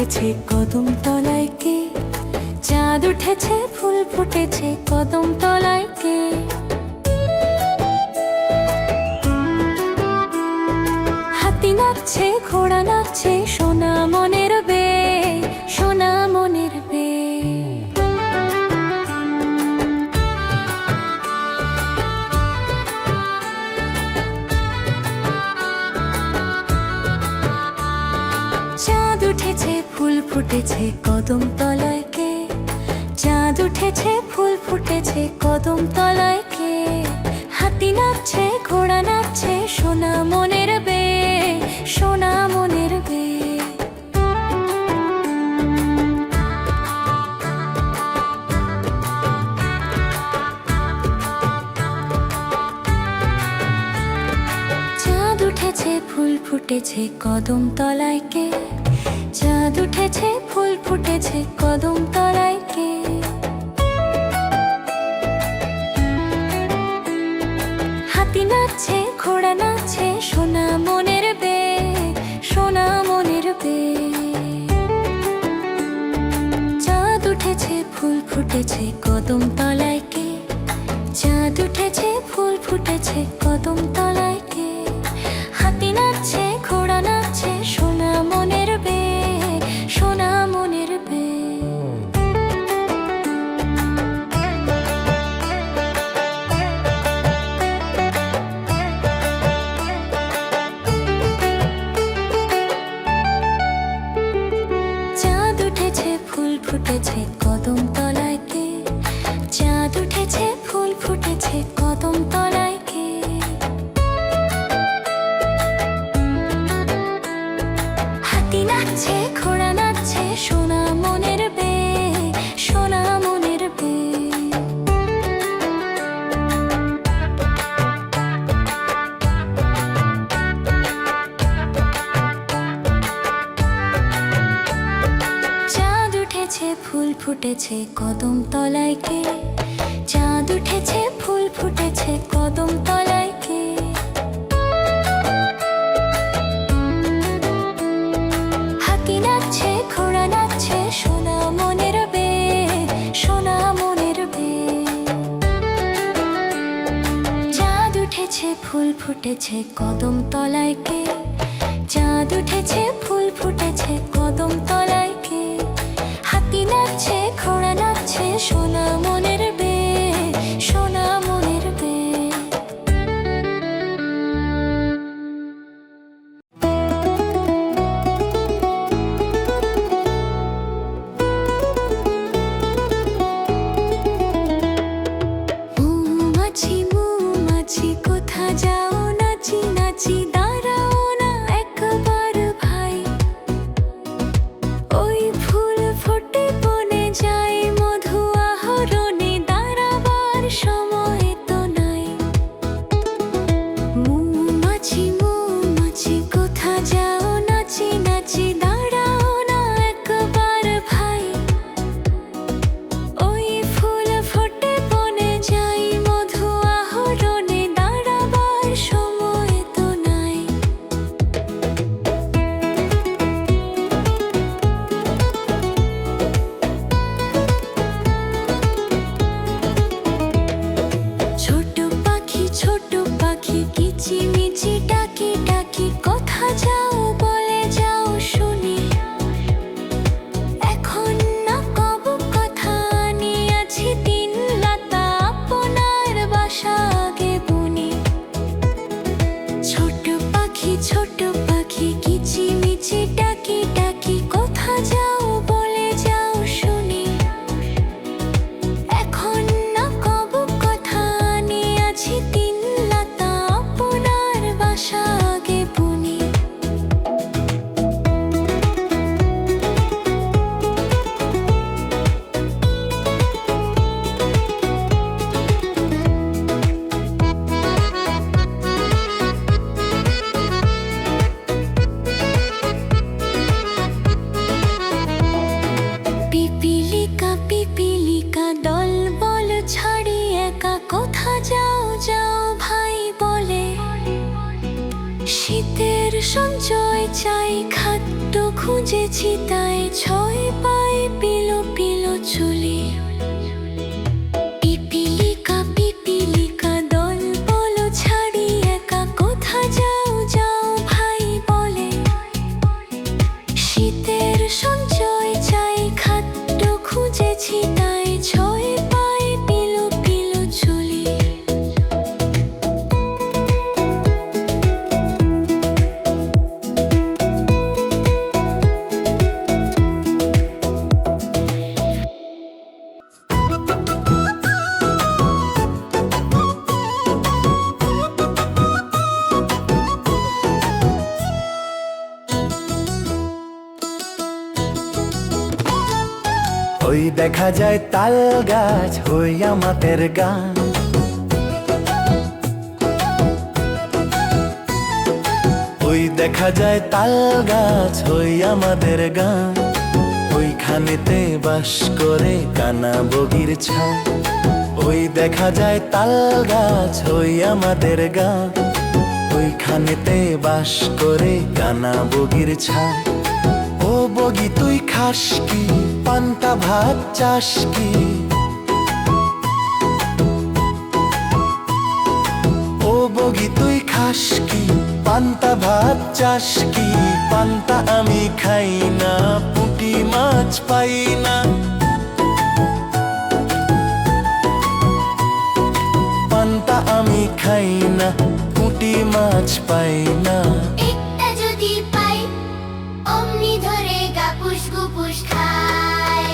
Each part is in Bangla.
ফুটেছে কদম তলায় কে, চাঁদ উঠেছে ফুল ফুটেছে কদম তলায় কে। হাতি নাচছে ঘোড়া নাচছে সোনা মনের বে, সোনা মনের বে। চাঁদ উঠেছে ফুল ফুটেছে কদম তলায় কে, চাঁদ উঠেছে ফুল ফুটেছে কদম তলায় কে। হাতি নাচছে ঘোড়া নাচছে সোনা মনের বে, সোনা মনের বে। চাঁদ উঠেছে ফুল ফুটেছে কদম তলায় কে, চাঁদ উঠেছে ফুল ফুটেছে কদম তলায় কে। হাতি নাচছে ঘোড়া নাচছে সোনা মনের বে, সোনা মনের বে। চাঁদ উঠেছে ফুল ফুটেছে কদম তলায় কে, চাঁদ উঠেছে ফুল ফুটেছে কদম তলায় কে। হাতি নাচছে ঘোড়া নাচছে সোনা মনের বে, সোনা মনের বে। চাঁদ উঠেছে ফুল ফুটেছে কদম তলায় কে, চাঁদ উঠেছে ফুল ফুটেছে কদম তলায় কে। হাতি নাচছে ঘোড়া নাচছে সোনা মনের বে, সোনা মনের বে। চাঁদ উঠেছে ফুল ফুটেছে কদম তলায় কে, চাঁদ উঠেছে ফুল ফুটেছে কদম তলায় কে। হাতি নাচছে ঘোড়া নাচছে সোনা মনের বে, সোনা মনের বে। চাঁদ উঠেছে ফুল ফুটেছে কদম তলায় কে, চাঁদ উঠেছে ফুল ফুটেছে কদম তলায় কে। হাতি নাচছে ঘোড়া নাচছে সোনা মনের বে, সোনা মনের বে। মৌমাছি মৌমাছি কোথা যাও নাচি নাচি দাঁড়াও না একবার ভাই। খুঁজেছি তাই ছয় পায়ে পিলো পিলো চুলি। পিপিলিকা পিপিলিকা দল বলো ছাড়ি একা, কোথা যাও যাও ভাই বলে। শীতের সঞ্চয় চাই খাদ্য খুঁজেছি তাই ছয় পায়ে পিলো পিলো চুলি। ওই দেখা যায় তাল গাছ হই আমাদের গান। ওই দেখা যায় তাল গাছ হই আমাদের গান। ওইখানেতে বাস করে কানা বগির ছান। ওই দেখা যায় তাল গাছ হই আমাদের গান। ওইখানেতে বাস করে কানা বগির ছান। ও বগি তুই খাস কি, পান্তা ভাত চাস কি? ও বগি তুই খাস কি, পান্তা ভাত চাস কি? পান্তা আমি খাই না, পুঁটি মাছ পাই না। পান্তা আমি খাই না, পুঁটি মাছ পাই না। একটা যদি পাই অমনি ধরে গাপুস গুপুস খায়।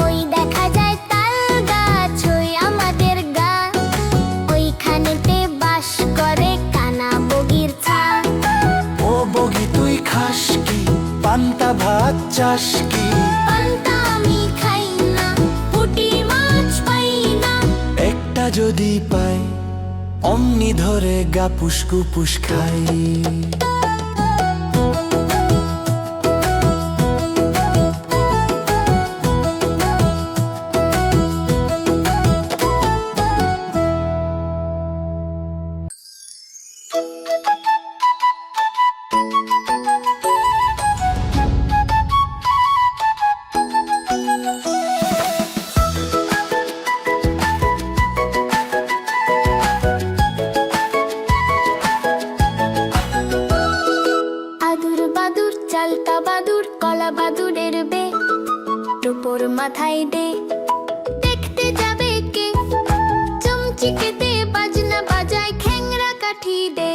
ওই দেখা যায় তাল গাছ ওই আমাদের গান। ওইখানেতে বাস করে কানা বগির ছান। ও বগি তুই খাস কি, পান্তা ভাত চাস কি? পান্তা আমি খাই না, পুঁটি মাছ পাই না। একটা যদি পাই অমনি ধরে গাপুস গুপুস খাই। আদুর বাদুর চালতা বাদুর কলা বাদুরের বে, টোপর মাথায় দে। দেখতে যাবে কে, চমচিকেতে বাজনা বাজায় খ্যাংরা কাঠি দে।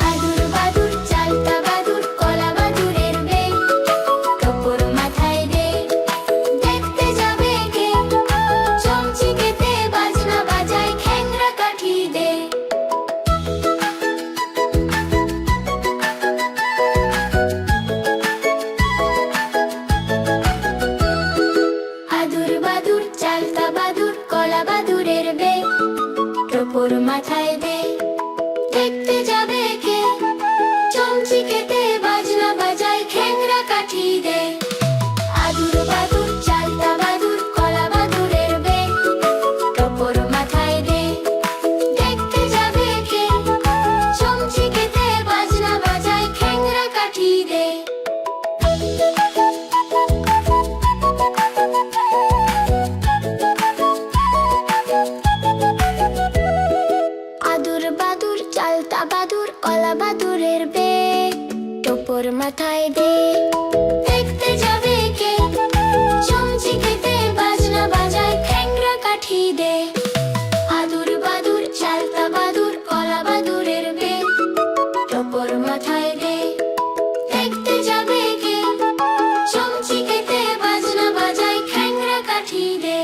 আদুর বাদুর চালতা বাদুর কলা বাদুরের বে, টোপর মাথায় দে। দেখতে যাবে কে, চমচিকেতে বাজনা বাজায় খ্যাংরা কাঠি দে। আদুর বাদুর চালতা বাদুর কলা বাদুরের বে, টোপর মাথায় দে। দেখতে যাবে কে, চমচিকেতে বাজনা বাজায় খ্যাংরা কাঠি দে। আদুর বাদুর চালতা বাদুর কলা বাদুরের বে, টোপর মাথায় দে। দেখতে যাবে কে, চমচিকেতে বাজনা বাজায় খ্যাংরা কাঠি দে। আদুর বাদুর চালতা বাদুর কলা বাদুরের বে, টোপর মাথায় দে। দেখতে যাবে কে, চমচিকেতে বাজনা বাজায় খ্যাংরা কাঠি দে। আদুর বাদুর চালতা বাদুর কলা বাদুরের বে, টোপর মাথায় দে। দেখতে যাবে কে, চমচিকেতে বাজনা বাজায় খ্যাংরা কাঠি দে।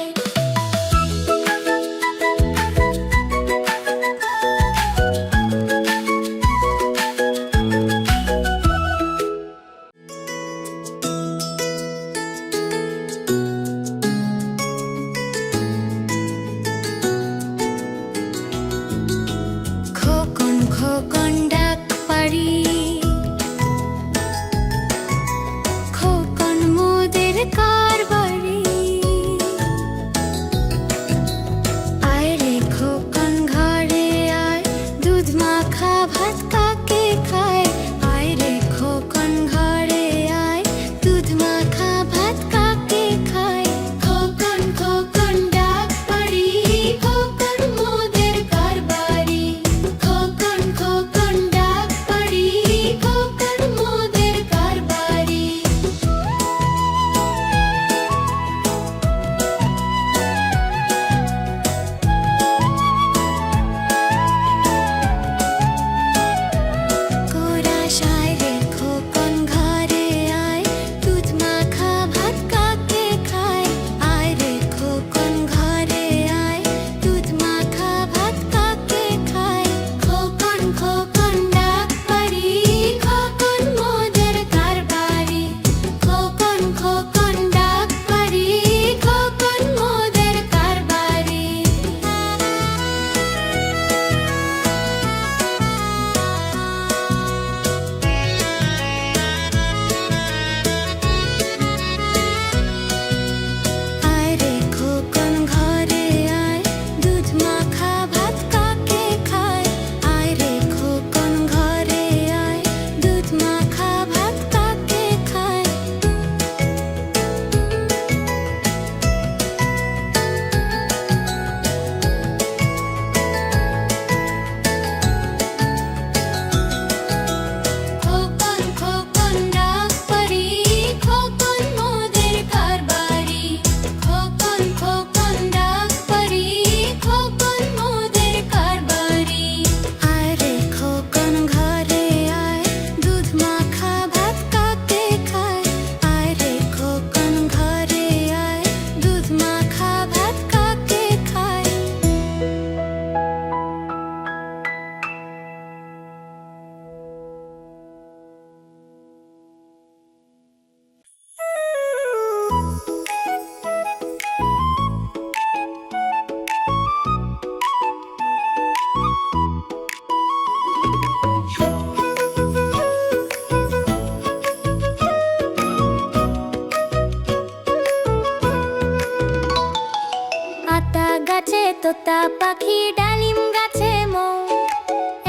পাখি ডালিম গাছে মৌ,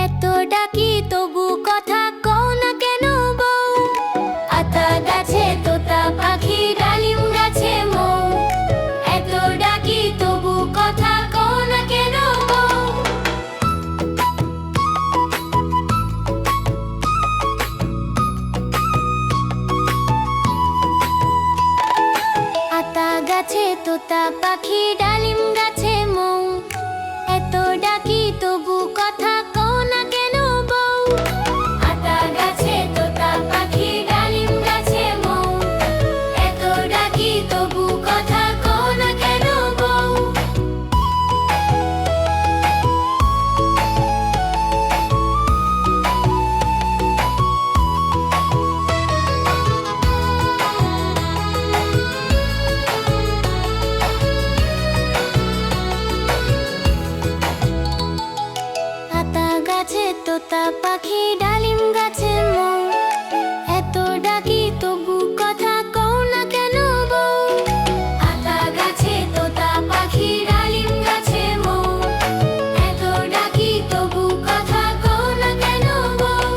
এত ডাকি তবু কথা কও না কেন বউ। আতা গাছে তোতা পাখি ডালিম গাছে মৌ, এত ডাকি তবু কথা কও না কেন বউ। আতা গাছে তোতা পাখি ডালিম গাছে মৌ, এত ডাকি তবু কথা কও না কেন বউ। আতা গাছে তোতা পাখি ডালিম গাছে মৌ, এত ডাকি তবু কথা কও না কেন বউ। আতা গাছে তোতা পাখি ডালিম গাছে মৌ, এত ডাকি তবু কথা কও না কেন বউ। আতা গাছে তোতা পাখি ডালিম গাছে মৌ, এত ডাকি তবু কথা কও না কেন বউ।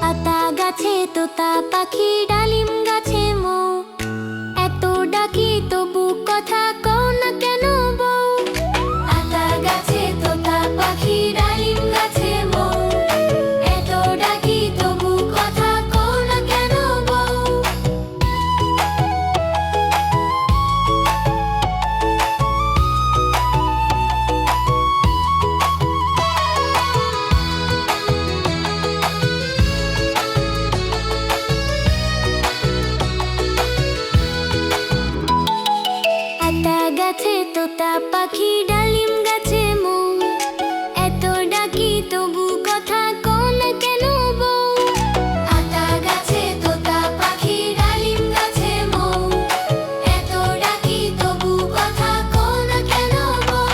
আতা গাছে তোতা পাখি ডালিম গাছে মৌ, এত ডাকি তবু কথা কও না কেন বউ। আতা গাছে তোতা পাখি ডালিম গাছে মৌ, এত ডাকি তবু কথা কও না কেন বউ। আতা গাছে তোতা পাখি ডালিম গাছে মৌ, এত ডাকি তবু কথা কও না কেন বউ। আতা গাছে তোতা পাখি ডালিম গাছে মৌ, এত ডাকি তবু কথা কও না কেন বউ।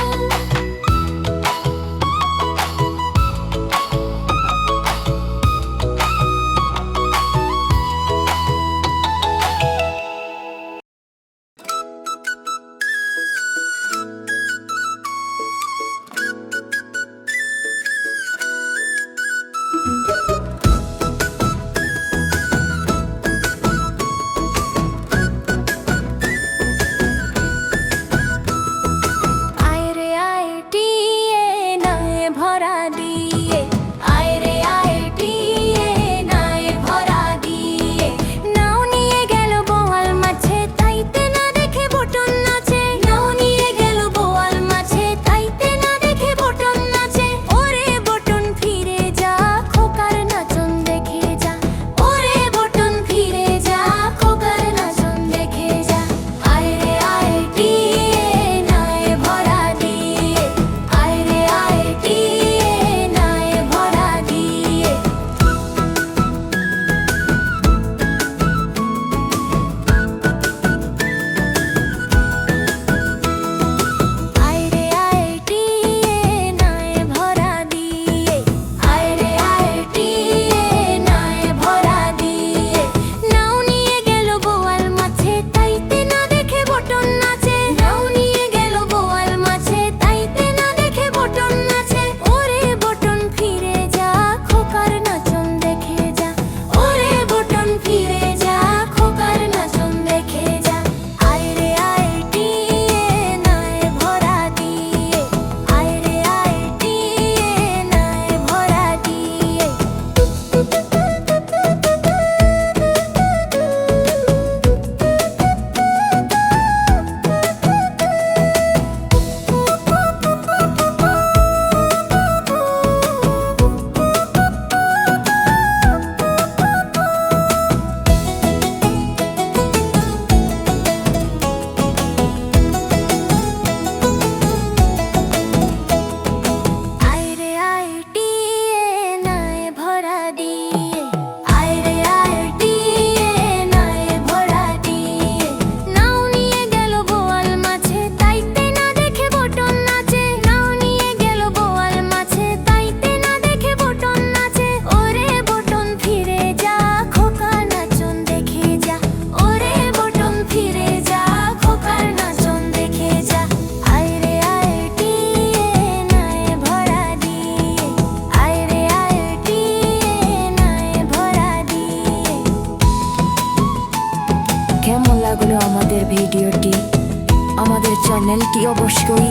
আমাদের চ্যানেলটি অবশ্যই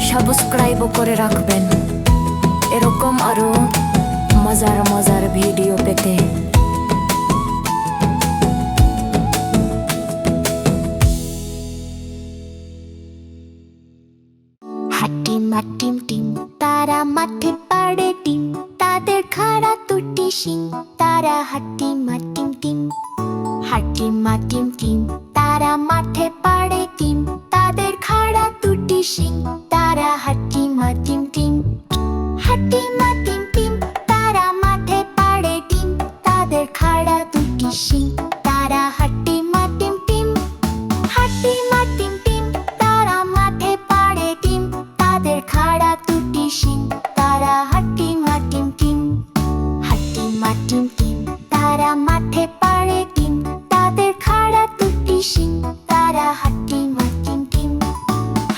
সাবস্ক্রাইব করে রাখবেন এরকম আরো মজার মজার ভিডিও পেতে। হাটিমা টিম টিম তারা মাঠে পাড়ে ডিম, তাদের খাড়া দুটি শিং, তারা হাটিমা টিম টিম। হাটিমা টিম টিম তারা মাঠে পাড়ে ডিম, তাদের খাড়া দুটি শিং, তারা হাটিমা টিম টিম। হাটিমা টিম টিম তারা মাঠে পাড়ে ডিম, তাদের খাড়া দুটি শিং, তারা হাটিমা টিম টিম। হাটিমা টিম টিম তারা মাঠে পাড়ে ডিম, তাদের খাড়া দুটি শিং, তারা হাটিমা টিম টিম। হাটিমা টিম টিম তারা মাঠে পাড়ে ডিম, তাদের খাড়া দুটি শিং, তারা হাটিমা টিম টিম।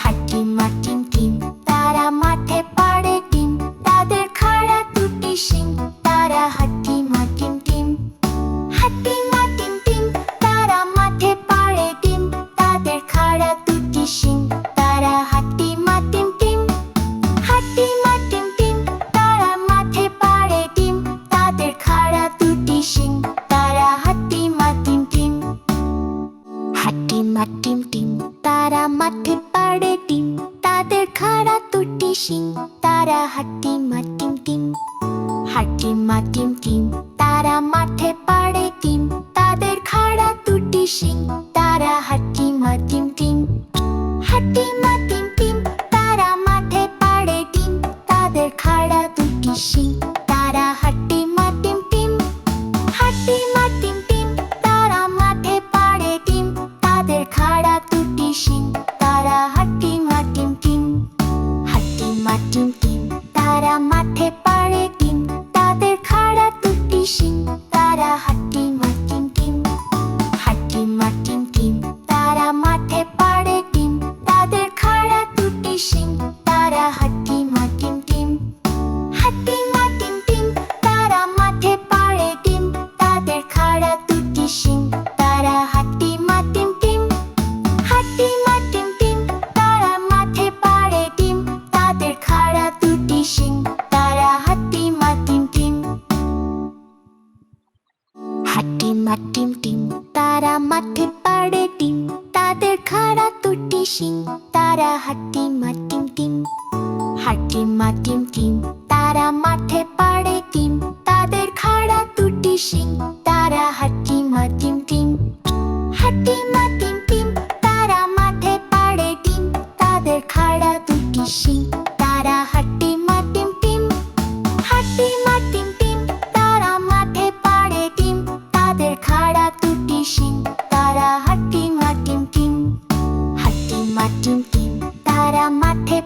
হাটিমা টিম টিম তারা মাঠে পাড়ে ডিম, তাদের খাড়া দুটি শিং, তারা হাটিমা টিম টিম। হাটিমা টিম টিম তারা মাঠে পাড়ে ডিম, তাদের খাড়া দুটি শিং, তারা হাটিমা টিম টিম। হাটিমা টিম টিম তারা মাঠে পাড়ে ডিম, তাদের খাড়া দুটি শিং, তারা হাটিমা টিম টিম। হাটিমা টিম টিম তারা মাঠে পাড়ে ডিম, তাদের খাড়া দুটি শিং, তারা হাটিমা টিম টিম। হাটিমা টিম টিম তারা মাঠে পাড়ে ডিম, তাদের খাড়া দুটি শিং, তারা হাটিমা টিম টিম। হাটিমা টিম টিম তারা মাঠে পাড়ে ডিম, তাদের খাড়া দুটি শিং, তারা হাটিমা টিম টিম। হাটিমা টিম টিম তারা মাঠে পাড়ে ডিম, তাদের খাড়া দুটি শিং, তারা হাটিমা টিম টিম। হাটিমা টিম টিম তারা মাঠে পাড়ে ডিম, তাদের খাড়া দুটি শিং, তারা হাটিমা টিম টিম। হাটিমা টিম টিম তারা মাঠে পাড়ে ডিম, তাদের খাড়া দুটি শিং, তারা হাটিমা টিম টিম। হাটিমা টিম টিম তারা মাঠে পাড়ে ডিম, তাদের খাড়া দুটি শিং, তারা হাটিমা টিম টিম। হাটিমা টিম টিম তারা মাঠে পাড়ে ডিম, তাদের খাড়া দুটি শিং, তারা হাটিমা টিম টিম। হাটিমা টিম টিম তারা মাঠে পাড়ে ডিম, তাদের খাড়া দুটি শিং, তারা হাটিমা টিম টিম। হাটিমা টিম টিম তারা মাঠে পাড়ে ডিম, তাদের খাড়া দুটি শিং, তারা হাটিমা টিম টিম। হাটিমা টিম টিম তারা মাঠে পাড়ে ডিম, তাদের খাড়া দুটি শিং, তারা হাটিমা টিম টিম। হাটিমা টিম টিম তারা মাঠে পাড়ে ডিম, তাদের খাড়া দুটি শিং, তারা হাটিমা টিম টিম। হাটিমা টিম টিম তারা মাঠে